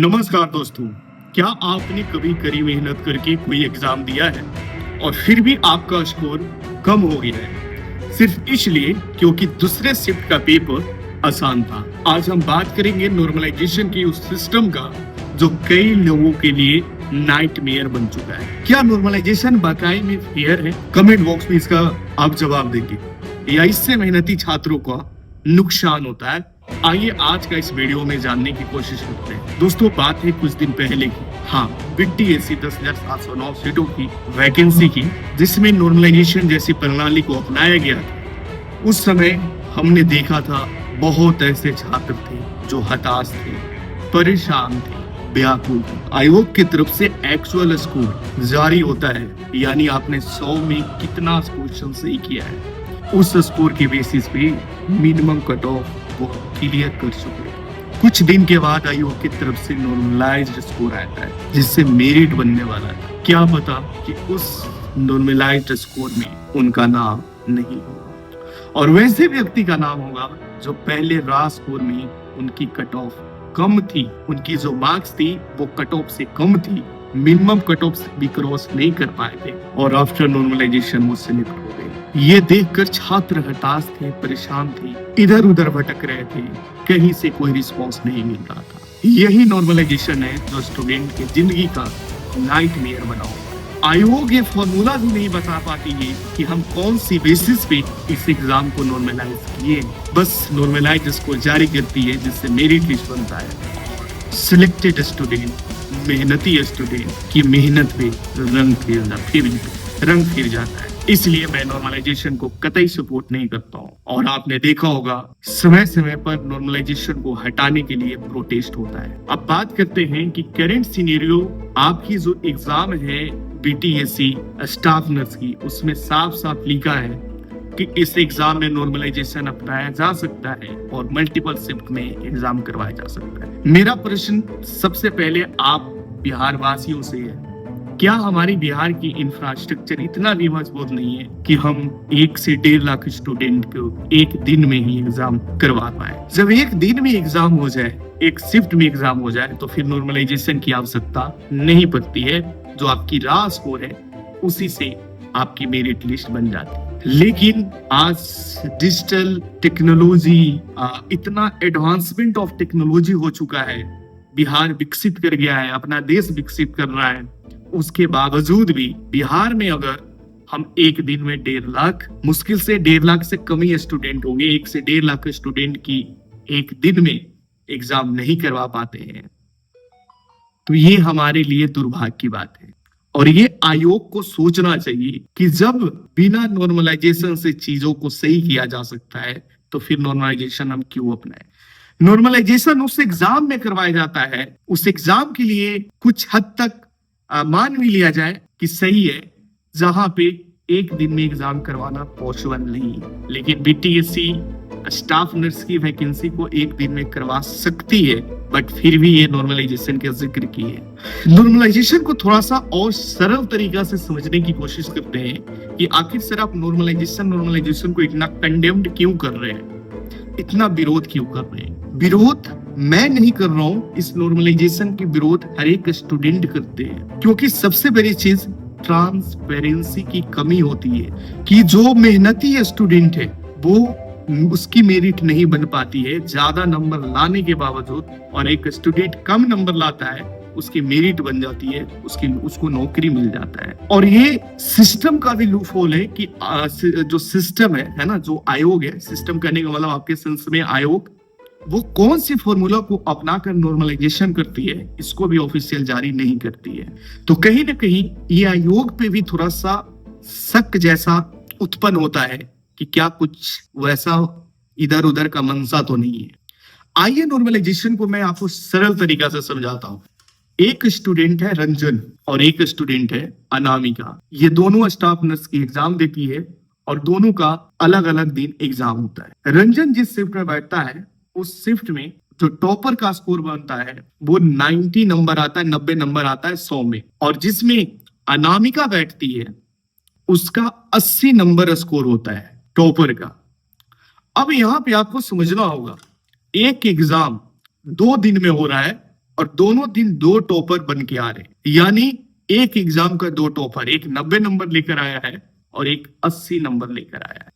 नमस्कार दोस्तों। क्या आपने कभी कड़ी मेहनत करके कोई एग्जाम दिया है और फिर भी आपका स्कोर कम हो गया है सिर्फ इसलिए क्योंकि दूसरे शिफ्ट का पेपर आसान था। आज हम बात करेंगे नॉर्मलाइजेशन की उस सिस्टम का जो कई लोगों के लिए नाइटमेयर बन चुका है। क्या नॉर्मलाइजेशन वाकई में फेयर है? कमेंट बॉक्स में इसका आप जवाब देंगे या इससे मेहनती छात्रों का नुकसान होता है? आइए आज का इस वीडियो में जानने की कोशिश करते हैं। दोस्तों, बात है कुछ दिन पहले की। हाँ, बीटीएससी 10,709 सीटों की वैकेंसी की, जिसमें नॉर्मलाइजेशन जैसी प्रणाली को अपनाया गया था। उस समय हमने देखा था बहुत ऐसे छात्र थे जो हताश थे, परेशान थे, व्याकुल थे। आयोग की तरफ से एक्चुअल स्कोर जारी होता है, यानी आपने 100 में कितना क्वेश्चन सही किया है, उस स्कोर के बेसिस पे मिनिमम कट ऑफ को क्लियर कर सके। कुछ दिन के बाद आयोग की तरफ से नॉर्मलाइज्ड स्कोर आता है, जिससे मेरिट बनने वाला था। क्या पता कि उस नॉर्मलाइज्ड स्कोर में उनका नाम नहीं होगा और वैसे व्यक्ति का नाम होगा जो पहले रा स्कोर में उनकी कट ऑफ कम थी, उनकी जो मार्क्स थी वो कट ऑफ से कम थी, मिनिमम कट ऑफ भी क्रॉस नहीं कर पाए थे और आफ्टर नॉर्मलाइजेशन वो सिलेक्ट हो गए। ये देखकर छात्र हताश थे, परेशान थे, इधर उधर भटक रहे थे, कहीं से कोई रिस्पॉन्स नहीं मिल रहा था। यही नॉर्मलाइजेशन है जो स्टूडेंट की जिंदगी का नाइटमेयर बना हुआ है। आयोग ये फॉर्मूला भी नहीं बता पाती है कि हम कौन सी बेसिस पे इस एग्जाम को नॉर्मलाइज किए। बस नॉर्मलाइज स्कोर जारी करती है, जिससे मेरिट लिस्ट बनता है। सिलेक्टेड स्टूडेंट, मेहनती स्टूडेंट की मेहनत पे रंग फिर जाता है। इसलिए मैं नॉर्मलाइजेशन को कतई सपोर्ट नहीं करता हूँ। और आपने देखा होगा समय समय पर नॉर्मलाइजेशन को हटाने के लिए प्रोटेस्ट होता है। अब बात करते हैं कि करंट सिनेरियो, आपकी जो एग्जाम है बीटीएससी स्टाफ नर्स की, उसमें साफ साफ लिखा है कि इस एग्जाम में नॉर्मलाइजेशन अपनाया जा सकता है और मल्टीपल शिफ्ट में एग्जाम करवाया जा सकता है। मेरा प्रश्न सबसे पहले आप बिहार वासियों से है, क्या हमारी बिहार की इंफ्रास्ट्रक्चर इतना भी मजबूत नहीं है कि हम 1 से 1.5 लाख स्टूडेंट को एक दिन में ही एग्जाम करवा पाए? जब एक दिन में एग्जाम हो जाए, एक शिफ्ट में एग्जाम हो जाए, तो फिर नॉर्मलाइजेशन की आवश्यकता नहीं पड़ती है। जो आपकी रा स्कोर है उसी से आपकी मेरिट लिस्ट बन जाती है। लेकिन आज डिजिटल टेक्नोलॉजी, इतना एडवांसमेंट ऑफ टेक्नोलॉजी हो चुका है, बिहार विकसित कर गया है, अपना देश विकसित कर रहा है। उसके बावजूद भी बिहार में अगर हम एक दिन में 1.5 लाख, मुश्किल से 1.5 लाख से कम ही स्टूडेंट होंगे, 1 से 1.5 लाख स्टूडेंट की एक दिन में एग्जाम नहीं करवा पाते हैं, तो ये हमारे लिए दुर्भाग्य की बात है। और ये आयोग को सोचना चाहिए कि जब बिना नॉर्मलाइजेशन से चीजों को सही किया जा सकता है, तो फिर नॉर्मलाइजेशन हम क्यों अपनाएं? नॉर्मलाइजेशन उस एग्जाम में करवाया जाता है, उस एग्जाम के लिए कुछ हद तक मान भी लिया जाए कि सही है, जहां पे एक दिन में एग्जाम करवाना पॉसिबल नहीं है। लेकिन बीटीएससी स्टाफ नर्स की वैकेंसी को एक दिन में करवा सकती है, बट फिर भी ये नॉर्मलाइजेशन का जिक्र की है। नॉर्मलाइजेशन को थोड़ा सा और सरल तरीका से समझने की कोशिश करते हैं कि आखिर सर आप नॉर्मलाइजेशन को इतना कंडेम्ड क्यों कर रहे हैं, इतना विरोध क्यों कर रहे हैं? विरोध मैं नहीं कर रहा हूं, इस नॉर्मलाइजेशन की विरोध हर एक स्टूडेंट करते हैं, क्योंकि सबसे बड़ी चीज ट्रांसपेरेंसी की कमी होती है कि जो मेहनती स्टूडेंट है वो उसकी मेरिट नहीं बन पाती है ज्यादा नंबर लाने के बावजूद, और एक स्टूडेंट कम नंबर लाता है उसकी मेरिट बन जाती है, उसको नौकरी मिल जाता है। और ये सिस्टम का भी लूप होल है कि जो सिस्टम है ना, जो आयोग है, सिस्टम करने का मतलब आपके सेंस में आयोग, वो कौन सी फॉर्मूला को अपनाकर नॉर्मलाइजेशन करती है, इसको भी ऑफिशियल जारी नहीं करती है। तो कहीं ना कहीं ये आयोग पे भी थोड़ा सा शक जैसा उत्पन्न होता है कि क्या कुछ वैसा इधर उधर का मंशा तो नहीं है। आइए नॉर्मलाइजेशन को मैं आपको सरल तरीका से समझाता हूं। एक स्टूडेंट है रंजन और एक स्टूडेंट है अनामिका। ये दोनों स्टाफ नर्स की एग्जाम देती है और दोनों का अलग अलग दिन एग्जाम होता है। रंजन जिस शिफ्ट में बैठता है, उस शिफ्ट में जो टॉपर का स्कोर बनता है वो 90 नंबर आता है, 90 नंबर आता है 100 में, और जिसमें अनामिका बैठती है उसका 80 नंबर स्कोर होता है टॉपर का। अब यहां पे आपको समझना होगा, एक एग्जाम 2 दिन में हो रहा है और दोनों दिन 2 टॉपर बन के आ रहे हैं। यानी एक एग्जाम का 2 टॉपर, एक 90 नंबर लेकर आया है और एक 80 नंबर लेकर आया है।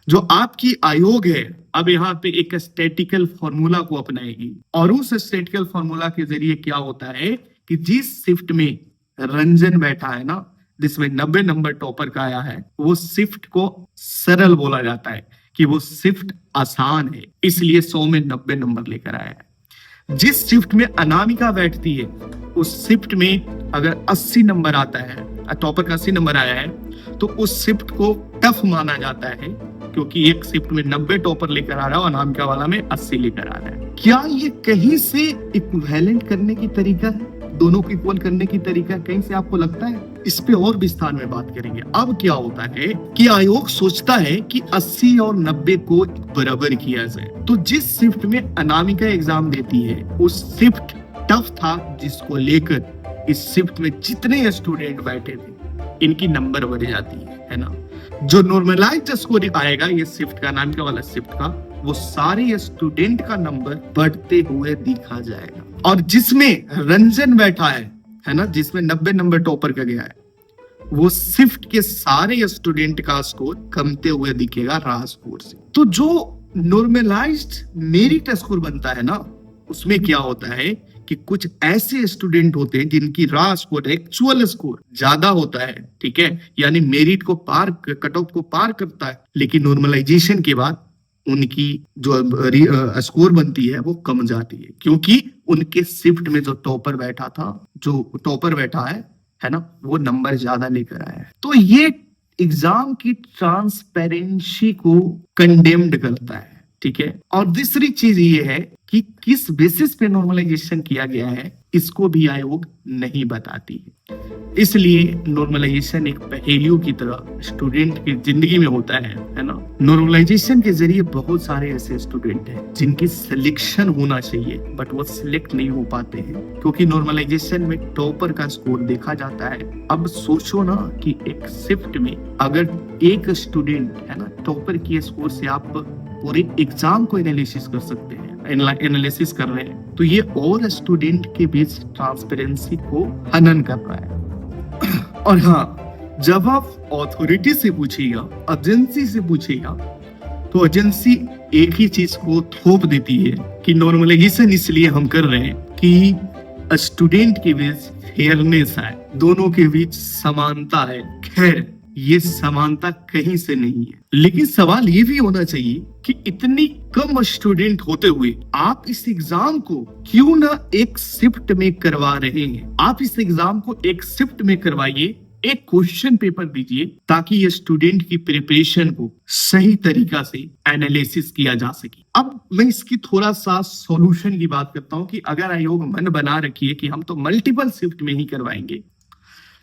जो आपकी आयोग है अब यहाँ पे एक स्टैटिकल फॉर्मूला को अपनाएगी और उस स्टैटिकल फॉर्मूला के जरिए क्या होता है कि जिस शिफ्ट में रंजन बैठा है ना, जिसमें 90 नंबर टॉपर का आया है, वो शिफ्ट को सरल बोला जाता है कि वो शिफ्ट आसान है, इसलिए 100 में 90 नंबर लेकर आया है। जिस शिफ्ट में अनामिका बैठती है उस शिफ्ट में अगर 80 नंबर आता है, टॉपर का 80 नंबर आया है, तो उस शिफ्ट को टफ माना जाता है क्योंकि एक शिफ्ट में 90 टॉपर लेकर आ रहा है और अनामिका वाला में 80 लेकर आ रहा है। क्या ये कहीं से इक्विवेलेंट करने की तरीका है, दोनों को इक्वल करने की तरीका कहीं से आपको लगता है? इस पे और विस्तार में बात करेंगे। अब क्या होता है कि आयोग सोचता है कि 80 और 90 को बराबर किया जाए, तो जिस शिफ्ट में अनामिका एग्जाम देती है उस शिफ्ट टफ था, जिसको लेकर इस शिफ्ट में जितने स्टूडेंट बैठे थे इनकी नंबर बढ़ जाती है ना। जो नॉर्मलाइज्ड स्कोर आएगा ये शिफ्ट का, अनामिका वाला शिफ्ट का, वो सारे स्टूडेंट का नंबर बढ़ते हुए दिखा जाएगा। और जिसमें रंजन बैठा है ना, जिसमें 90 नंबर टॉपर का गया है, वो शिफ्ट के सारे स्टूडेंट का स्कोर कमते हुए दिखेगा रा स्कोर से। तो जो नॉर्मलाइज्ड मेरिट स्कोर बनता है ना, उसमें क्या होता है कि कुछ ऐसे स्टूडेंट होते हैं जिनकी रा स्कोर, एक्चुअल स्कोर ज्यादा होता है, ठीक है, यानी मेरिट को पार, कट ऑफ को पार करता है, लेकिन नॉर्मलाइजेशन के बाद उनकी जो स्कोर बनती है वो कम जाती है क्योंकि उनके शिफ्ट में जो टॉपर बैठा था, जो टॉपर बैठा है ना, वो नंबर ज्यादा लेकर आया है। तो ये एग्जाम की ट्रांसपेरेंसी को कंडेम्ड करता है, ठीक है। और दूसरी चीज ये है कि किस बेसिस पे नॉर्मलाइजेशन किया गया है इसको भी आयोग नहीं बताती है। इसलिए नॉर्मलाइजेशन एक पहेलियों की तरह स्टूडेंट की जिंदगी में होता है ना। नॉर्मलाइजेशन के जरिए बहुत सारे ऐसे स्टूडेंट हैं जिनकी सिलेक्शन होना चाहिए बट वो सिलेक्ट नहीं हो पाते हैं क्योंकि नॉर्मलाइजेशन में टॉपर का स्कोर देखा जाता है। अब सोचो ना कि एक शिफ्ट में अगर एक स्टूडेंट है ना, टॉपर की स्कोर से आप पूरे एग्जाम को एनालिसिस कर सकते हैं, एनालिसिस कर रहे हैं, तो ये और स्टूडेंट के बीच ट्रांसपेरेंसी को हनन कर रहा है। और हाँ, जब आप अथॉरिटी से पूछिएगा, एजेंसी से पूछिएगा, तो एजेंसी एक ही चीज को थोप देती है कि नॉर्मलाइजेशन इसलिए हम कर रहे हैं कि स्टूडेंट के बीच फेयरनेस है, दोनों के बीच समानता है। खैर, ये समानता कहीं से नहीं है, लेकिन सवाल ये भी होना चाहिए कि इतनी कम स्टूडेंट होते हुए आप इस एग्जाम को क्यों ना एक शिफ्ट में करवा रहे हैं। आप इस एग्जाम को एक शिफ्ट में करवाइए, एक क्वेश्चन पेपर दीजिए ताकि ये स्टूडेंट की प्रिपरेशन को सही तरीका से एनालिसिस किया जा सके। अब मैं इसकी थोड़ा सा सॉल्यूशन की बात करता हूँ कि अगर आयोग मन बना रखिए कि हम तो मल्टीपल शिफ्ट में ही करवाएंगे,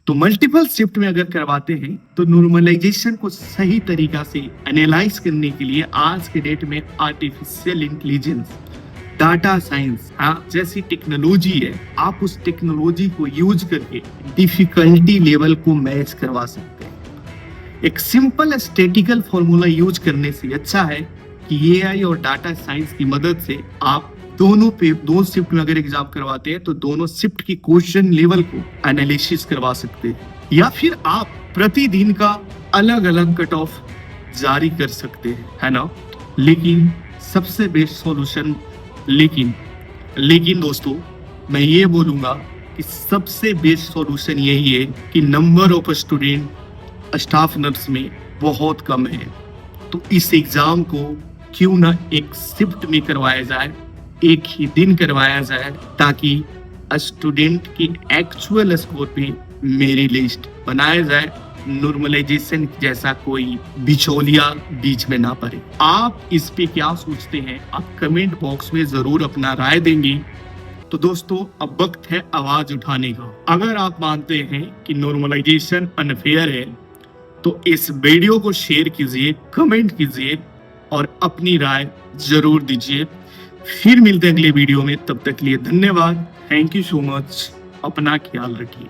तो मल्टीपल शिफ्ट में अगर करवाते हैं तो नॉर्मलाइजेशन को सही तरीका से एनालाइज करने के लिए आज के डेट में आर्टिफिशियल इंटेलिजेंस, डाटा साइंस जैसी टेक्नोलॉजी है, आप उस टेक्नोलॉजी को यूज करके डिफिकल्टी लेवल को मैच करवा सकते हैं। एक सिंपल स्टैटिकल फॉर्मूला यूज करने से अच्छा है कि एआई और डाटा साइंस की मदद से आप दो शिफ्ट में अगर एग्जाम करवाते हैं तो दोनों शिफ्ट की क्वेश्चन लेवल को एनालिसिस करवा सकते हैं, या फिर आप प्रतिदिन का अलग अलग कट ऑफ जारी कर सकते हैं, है ना। लेकिन सबसे बेस्ट सॉल्यूशन, लेकिन दोस्तों मैं ये बोलूंगा कि सबसे बेस्ट सॉल्यूशन यही है कि number of student staff nurse में बहुत कम है, तो इस एग्जाम को क्यों ना एक शिफ्ट में करवाया जाए, एक ही दिन करवाया जाए, ताकि स्टूडेंट की एक्चुअल स्कोर पे मेरिट लिस्ट बनाया जाए, नॉर्मलाइजेशन जैसा कोई बिचौलिया बीच में ना पड़े। आप इस पे क्या सोचते हैं, आप कमेंट बॉक्स में जरूर अपना राय देंगे। तो दोस्तों, अब वक्त है आवाज उठाने का। अगर आप मानते हैं कि नॉर्मलाइजेशन अनफेयर है तो इस वीडियो को शेयर कीजिए, कमेंट कीजिए और अपनी राय जरूर दीजिए। फिर मिलते हैं अगले वीडियो में, तब तक के लिए धन्यवाद। Thank you so much. अपना ख्याल रखिए।